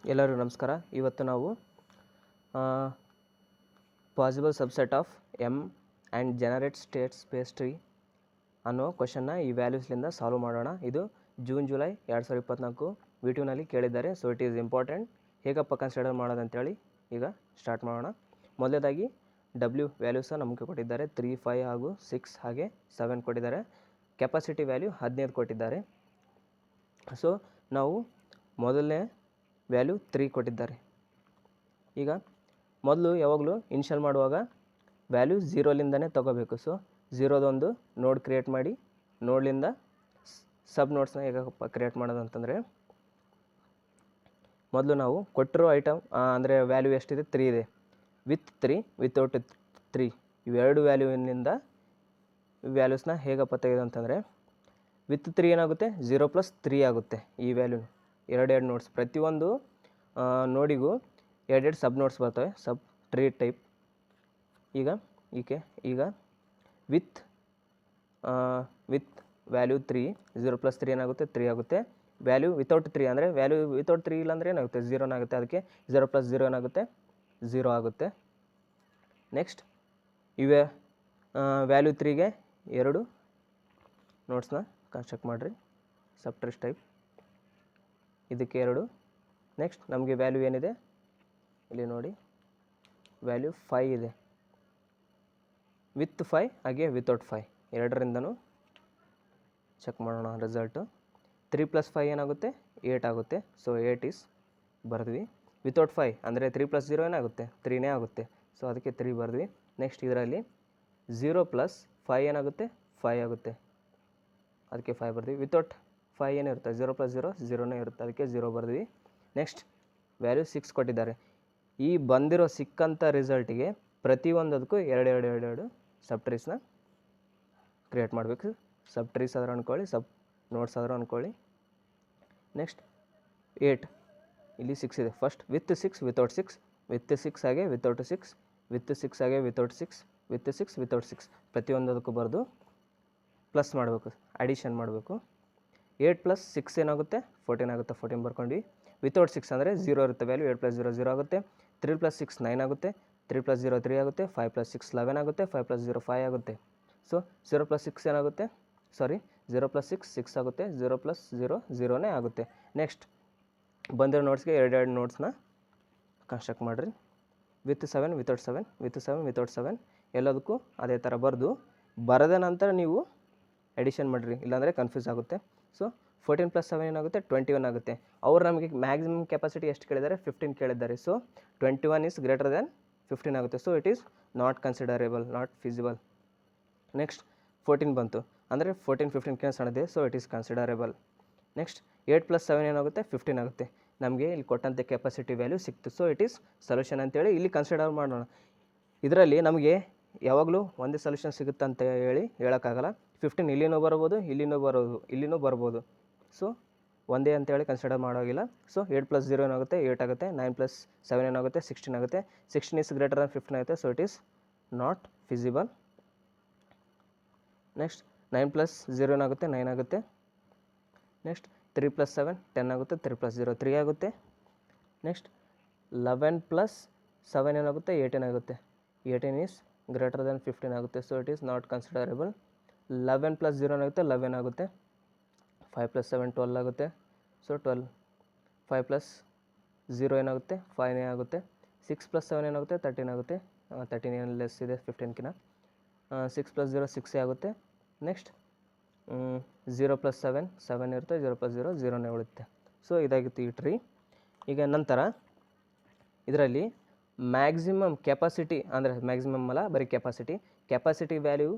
ಎಲ್ಲರಿಗೂ ನಮಸ್ಕಾರ. ಇವತ್ತು ನಾವು possible subset of M and generate state space tree ಅನ್ನೋ ಕ್ವಶನ್ನ ಈ ವ್ಯಾಲ್ಯೂಸ್ಲಿಂದ ಸಾಲ್ವ್ ಮಾಡೋಣ. ಇದು ಜೂನ್ ಜುಲೈ 2024 V2ನಲ್ಲಿ ಕೇಳಿದ್ದಾರೆ. So it is important. ಹೇಗಪ್ಪ ಕನ್ಸಿಡರ್ ಮಾಡೋದಂತೇಳಿ ಈಗ ಸ್ಟಾರ್ಟ್ ಮಾಡೋಣ. ಮೊದಲೇದಾಗಿ ಡಬ್ಲ್ಯೂ ವ್ಯಾಲ್ಯೂಸ ನಮಗೆ ಕೊಟ್ಟಿದ್ದಾರೆ. 3, 5 ಹಾಗೂ 6 ಹಾಗೆ 7 ಕೊಟ್ಟಿದ್ದಾರೆ. ಕೆಪಾಸಿಟಿ ವ್ಯಾಲ್ಯೂ 15 ಕೊಟ್ಟಿದ್ದಾರೆ. ಸೊ ನಾವು ಮೊದಲನೇ ವ್ಯಾಲ್ಯೂ 3 ಕೊಟ್ಟಿದ್ದಾರೆ. ಈಗ ಮೊದಲು ಯಾವಾಗಲೂ ಇನ್ಷಿಯಲ್ ಮಾಡುವಾಗ ವ್ಯಾಲ್ಯೂ 0ಲಿಂದನೇ ತೊಗೋಬೇಕು. ಸೊ 0ದೊಂದು ನೋಡ್ ಕ್ರಿಯೇಟ್ ಮಾಡಿ, ನೋಡ್ಲಿಂದ ಸಬ್ ನೋಟ್ಸ್ನ ಹೇಗಪ್ಪ ಕ್ರಿಯೇಟ್ ಮಾಡೋದು ಅಂತಂದರೆ, ಮೊದಲು ನಾವು ಕೊಟ್ಟಿರೋ ಐಟಮ್ ಅಂದರೆ ವ್ಯಾಲ್ಯೂ ಎಷ್ಟಿದೆ, 3 ಇದೆ. ವಿತ್ 3, ವಿತೌಟ್ 3 ಇವೆರಡು ವ್ಯಾಲ್ಯೂನಿಂದ ವ್ಯಾಲ್ಯೂಸ್ನ ಹೇಗಪ್ಪ ತೆಗೆದು ಅಂತಂದರೆ, ವಿತ್ 3 ಏನಾಗುತ್ತೆ, 0+3 ಆಗುತ್ತೆ. ಈ ವ್ಯಾಲ್ಯೂ ಎರಡೆರಡು ನೋಟ್ಸ್, ಪ್ರತಿಯೊಂದು ನೋಡಿಗೂ ಎರಡೆರಡು ಸಬ್ ನೋಟ್ಸ್ ಬರ್ತವೆ, ಸಬ್ ಟ್ರೀ ಟೈಪ್. ಈಗ ವಿತ್ ವ್ಯಾಲ್ಯೂ 3, 0+3 ಏನಾಗುತ್ತೆ, 3 ಆಗುತ್ತೆ. ವ್ಯಾಲ್ಯೂ ವಿತೌಟ್ 3 ಅಂದರೆ ವ್ಯಾಲ್ಯೂ ವಿತೌಟ್ 3 ಇಲ್ಲಾಂದರೆ ಏನಾಗುತ್ತೆ, 0 ಆಗುತ್ತೆ. ಅದಕ್ಕೆ 0+0 ಏನಾಗುತ್ತೆ, 0 ಆಗುತ್ತೆ. ನೆಕ್ಸ್ಟ್ ಇವೇ ವ್ಯಾಲ್ಯೂ 3ಗೆ ಎರಡು ನೋಟ್ಸ್ನ ಕನ್ಸ್ಟ್ರಕ್ಟ್ ಮಾಡಿರಿ, ಸಬ್ ಟ್ರೀಸ್ ಟೈಪ್. ಇದಕ್ಕೆ ಎರಡು. ನೆಕ್ಸ್ಟ್ ನಮಗೆ ವ್ಯಾಲ್ಯೂ ಏನಿದೆ ಇಲ್ಲಿ ನೋಡಿ, ವ್ಯಾಲ್ಯೂ 5 ಇದೆ. ವಿತ್ 5 ಹಾಗೆ ವಿತೌಟ್ 5 ಎರಡರಿಂದನೂ ಚೆಕ್ ಮಾಡೋಣ ರಿಸಲ್ಟು. 3+5 ಏನಾಗುತ್ತೆ, 8 ಆಗುತ್ತೆ. So 8 is ಬರೆದ್ವಿ. ವಿತೌಟ್ 5 ಅಂದರೆ 3+0 ಏನಾಗುತ್ತೆ, 3ನೇ ಆಗುತ್ತೆ. ಸೊ ಅದಕ್ಕೆ 3 ಬರೆದ್ವಿ. ನೆಕ್ಸ್ಟ್ ಇದರಲ್ಲಿ 0+5 ಏನಾಗುತ್ತೆ, 5 ಆಗುತ್ತೆ. ಅದಕ್ಕೆ 5 ಬರೆದ್ವಿ. ವಿತೌಟ್ 5 ಏನಿರುತ್ತೆ, 0+0 0ನೇ ಇರುತ್ತೆ. ಅದಕ್ಕೆ 0 ಬರೆದ್ವಿ. ನೆಕ್ಸ್ಟ್ ವ್ಯಾಲ್ಯೂ 6 ಕೊಟ್ಟಿದ್ದಾರೆ. ಈ ಬಂದಿರೋ ಸಿಕ್ಕಂಥ ರಿಸಲ್ಟಿಗೆ ಪ್ರತಿಯೊಂದಕ್ಕೂ ಎರಡು ಸಬ್ ಟ್ರೀಸ್ನ ಕ್ರಿಯೇಟ್ ಮಾಡಬೇಕು. ಸಬ್ ಟ್ರೀಸ್ ಆದರೂ ಅಂದ್ಕೊಳ್ಳಿ, ಸಬ್ ನೋಟ್ಸ್ ಆದರೂ ಅಂದ್ಕೊಳ್ಳಿ. ನೆಕ್ಸ್ಟ್ 8, ಇಲ್ಲಿ 6 ಇದೆ. ಫಸ್ಟ್ ವಿತ್ 6, ವಿತೌಟ್ 6, ವಿತ್ 6 ಹಾಗೆ ವಿತೌಟ್ 6, ವಿತ್ 6 ಹಾಗೆ ವಿತೌಟ್ 6, ವಿತ್ 6 ವಿತೌಟ್ 6 ಪ್ರತಿಯೊಂದಕ್ಕೂ ಬರೆದು ಪ್ಲಸ್ ಮಾಡಬೇಕು, ಅಡಿಷನ್ ಮಾಡಬೇಕು. 8+6 ಏನಾಗುತ್ತೆ, 14 ಆಗುತ್ತೆ. 14 ಬರ್ಕೊಂಡ್ವಿ. ವಿತೌಟ್ 6 ಅಂದರೆ 0 ಇರುತ್ತೆ ವ್ಯಾಲ್ಯೂ. 8+0 0 ಆಗುತ್ತೆ. 3+6 9 ಆಗುತ್ತೆ. 3+0 3 ಆಗುತ್ತೆ. 5+6 11 ಆಗುತ್ತೆ. 5+0 5 ಆಗುತ್ತೆ. ಸೊ 0+6 ಏನಾಗುತ್ತೆ, 0+6 6 ಆಗುತ್ತೆ. 0+0 0ನೇ ಆಗುತ್ತೆ. ನೆಕ್ಸ್ಟ್ ಬಂದಿರೋ ನೋಟ್ಸ್ಗೆ ಎರಡೆರಡು ನೋಟ್ಸ್ನ ಕನ್ಸ್ಟ್ರಕ್ಟ್ ಮಾಡಿರಿ. ವಿತ್ 7, ವಿತೌಟ್ 7, ವಿತ್ 7, ವಿತೌಟ್ 7 ಎಲ್ಲದಕ್ಕೂ ಅದೇ ಥರ ಬರೆದ ನಂತರ ನೀವು ಎಡಿಷನ್ ಮಾಡಿರಿ, ಇಲ್ಲಾಂದರೆ ಕನ್ಫ್ಯೂಸ್ ಆಗುತ್ತೆ. ಸೊ 14+7 ಏನಾಗುತ್ತೆ, 21 ಆಗುತ್ತೆ. ಅವ್ರು ನಮಗೆ ಮ್ಯಾಕ್ಸಿಮಮ್ ಕೆಪಾಸಿಟಿ ಎಷ್ಟು ಕೇಳಿದ್ದಾರೆ, 15 ಕೇಳಿದ್ದಾರೆ. ಸೊ 21 ಈಸ್ ಗ್ರೇಟರ್ ದ್ಯಾನ್ 15 ಆಗುತ್ತೆ. So it is not considerable, not feasible. Next 14 ಬಂತು ಅಂದರೆ 14 15ಗೆ ಸಣ್ಣದೆ. So it is considerable. Next 8+7 ಏನಾಗುತ್ತೆ, 15 ಆಗುತ್ತೆ. ನಮಗೆ ಇಲ್ಲಿ ಕೊಟ್ಟಂತೆ ಕೆಪಾಸಿಟಿ ವ್ಯಾಲ್ಯೂ ಸಿಕ್ತು. ಸೊ ಇಟ್ ಈಸ್ ಸೊಲ್ಯೂಷನ್ ಅಂತೇಳಿ ಇಲ್ಲಿ ಕನ್ಸಿಡರ್ ಮಾಡೋಣ. ಇದರಲ್ಲಿ ನಮಗೆ ಯಾವಾಗಲೂ ಒಂದೇ ಸೊಲ್ಯೂಷನ್ ಸಿಗುತ್ತೆ ಅಂತ ಹೇಳೋಕ್ಕಾಗಲ್ಲ. 15 ಇಲ್ಲಿನೂ ಇಲ್ಲಿನೂ ಬರ್ಬೋದು. ಸೊ ಒಂದೇ ಅಂತೇಳಿ ಕನ್ಸಿಡರ್ ಮಾಡೋಗಿಲ್ಲ. ಸೊ 8+0 ಏನಾಗುತ್ತೆ, 8 ಆಗುತ್ತೆ. 9+7 ಏನಾಗುತ್ತೆ, 16 ಆಗುತ್ತೆ. 16 ಈಸ್ ಗ್ರೇಟರ್ ದ್ಯಾನ್ 15 ಆಗುತ್ತೆ. So it is not feasible. Next 9+0 ಏನಾಗುತ್ತೆ, 9 ಆಗುತ್ತೆ. ನೆಕ್ಸ್ಟ್ 3+7 10 ಆಗುತ್ತೆ. 3+0 3 ಆಗುತ್ತೆ. ನೆಕ್ಸ್ಟ್ 11+7 ಏನಾಗುತ್ತೆ, 18 ಆಗುತ್ತೆ. 18 ಈಸ್ ಗ್ರೇಟರ್ ದ್ಯಾನ್ 15 ಆಗುತ್ತೆ. So it is not considerable. 11+0 ಏನಾಗುತ್ತೆ, 11 ಆಗುತ್ತೆ. 5+7 12 ಆಗುತ್ತೆ. ಸೊ 12. 5+0 ಏನಾಗುತ್ತೆ, 5ನೇ ಆಗುತ್ತೆ. 6+7 ಏನಾಗುತ್ತೆ, 13 ಆಗುತ್ತೆ. 13 ಏನು ಲೆಸ್ ಇದೆ 15ಕಿಂತ. 6+0 6 ಆಗುತ್ತೆ. ನೆಕ್ಸ್ಟ್ 0+7 7 ಇರುತ್ತೆ. 0+0 0ನೇ ಉಳಿಯುತ್ತೆ. ಸೊ ಇದಾಗಿತ್ತು ಈ ಟ್ರೀ. ಈಗ ನಂತರ ಇದರಲ್ಲಿ ಮ್ಯಾಕ್ಸಿಮಮ್ ಕೆಪಾಸಿಟಿ ಅಂದರೆ ಮ್ಯಾಕ್ಸಿಮಮ್ ಅಲ್ಲ, ಬರೀ ಕೆಪಾಸಿಟಿ ವ್ಯಾಲ್ಯೂ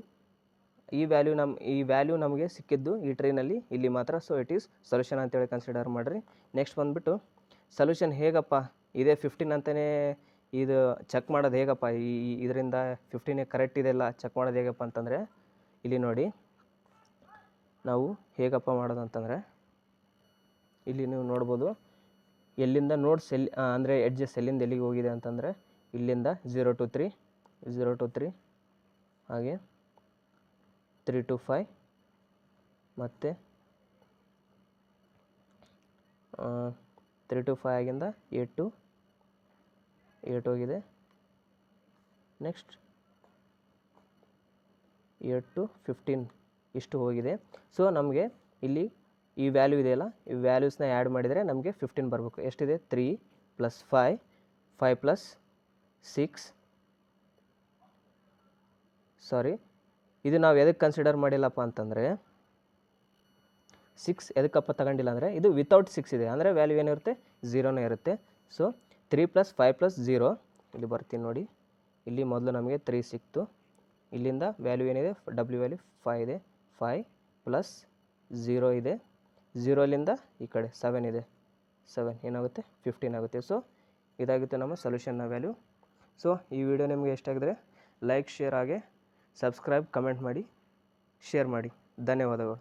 ಈ ವ್ಯಾಲ್ಯೂ ನಮಗೆ ಸಿಕ್ಕಿದ್ದು ಈ ಟ್ರೀನಲ್ಲಿ ಇಲ್ಲಿ ಮಾತ್ರ. ಸೊ ಇಟ್ ಈಸ್ ಸೊಲ್ಯೂಷನ್ ಅಂತೇಳಿ ಕನ್ಸಿಡರ್ ಮಾಡಿರಿ. ನೆಕ್ಸ್ಟ್ ಬಂದುಬಿಟ್ಟು ಸೊಲ್ಯೂಷನ್ ಹೇಗಪ್ಪ ಇದೇ 15 ಅಂತಲೇ ಇದು ಚೆಕ್ ಮಾಡೋದು ಹೇಗಪ್ಪ, ಇದರಿಂದ 15 ಕರೆಕ್ಟ್ ಇದೆಲ್ಲ ಚೆಕ್ ಮಾಡೋದು ಹೇಗಪ್ಪ ಅಂತಂದರೆ, ಇಲ್ಲಿ ನೋಡಿ ನಾವು ಹೇಗಪ್ಪ ಮಾಡೋದು ಅಂತಂದರೆ, ಇಲ್ಲಿ ನೀವು ನೋಡ್ಬೋದು ಎಲ್ಲಿಂದ ನೋಟ್ಸ್ ಅಂದರೆ ಎಡ್ಜಸ್ ಎಲ್ಲಿಂದ ಎಲ್ಲಿಗೆ ಹೋಗಿದೆ ಅಂತಂದರೆ, ಇಲ್ಲಿಂದ 0 to 3, 0 to 3 ಹಾಗೆ 3 to 5 ಮತ್ತು 3 to 5 ಆಗಿಂದ 8 to 8 ಹೋಗಿದೆ. ನೆಕ್ಸ್ಟ್ 8 to 15 ಇಷ್ಟು ಹೋಗಿದೆ. ಸೊ ನಮಗೆ ಇಲ್ಲಿ ಈ ವ್ಯಾಲ್ಯೂ ಇದೆಯಲ್ಲ, ಈ ವ್ಯಾಲ್ಯೂಸ್ನ ಆ್ಯಡ್ ಮಾಡಿದರೆ ನಮಗೆ 15 ಬರಬೇಕು. ಎಷ್ಟಿದೆ? 3 + 5 5 + 6 ಸಾರಿ, ಇದು ನಾವು ಎದಕ್ಕೆ ಕನ್ಸಿಡರ್ ಮಾಡಿಲ್ಲಪ್ಪ ಅಂತಂದರೆ 6 ಎದಕ್ಕಪ್ಪ ತಗೊಂಡಿಲ್ಲ ಅಂದರೆ ಇದು ವಿತೌಟ್ 6 ಇದೆ, ಅಂದರೆ ವ್ಯಾಲ್ಯೂ ಏನಿರುತ್ತೆ? 0ನೇ ಇರುತ್ತೆ. ಸೊ 3 + 5 + 0 ಇಲ್ಲಿ ಬರ್ತೀನಿ ನೋಡಿ. ಇಲ್ಲಿ ಮೊದಲು ನಮಗೆ 3 ಸಿಕ್ತು. ಇಲ್ಲಿಂದ ವ್ಯಾಲ್ಯೂ ಏನಿದೆ? W ವ್ಯಾಲ್ಯೂ 5 ಇದೆ. 5 + 0 ಇದೆ. 0ಲಿಂದ ಈ ಕಡೆ 7 ಇದೆ. 7 ಏನಾಗುತ್ತೆ? 15 ಆಗುತ್ತೆ. ಸೊ ಇದಾಗುತ್ತೆ ನಮ್ಮ ಸೊಲ್ಯೂಷನ್ನ ವ್ಯಾಲ್ಯೂ. ಸೊ ಈ ವಿಡಿಯೋ ನಿಮಗೆ ಇಷ್ಟ ಆಗಿದ್ರೆ ಲೈಕ್, ಶೇರ್, ಹಾಗೆ ಸಬ್ಸ್ಕ್ರೈಬ್, ಕಮೆಂಟ್ ಮಾಡಿ, ಶೇರ್ ಮಾಡಿ. ಧನ್ಯವಾದಗಳು.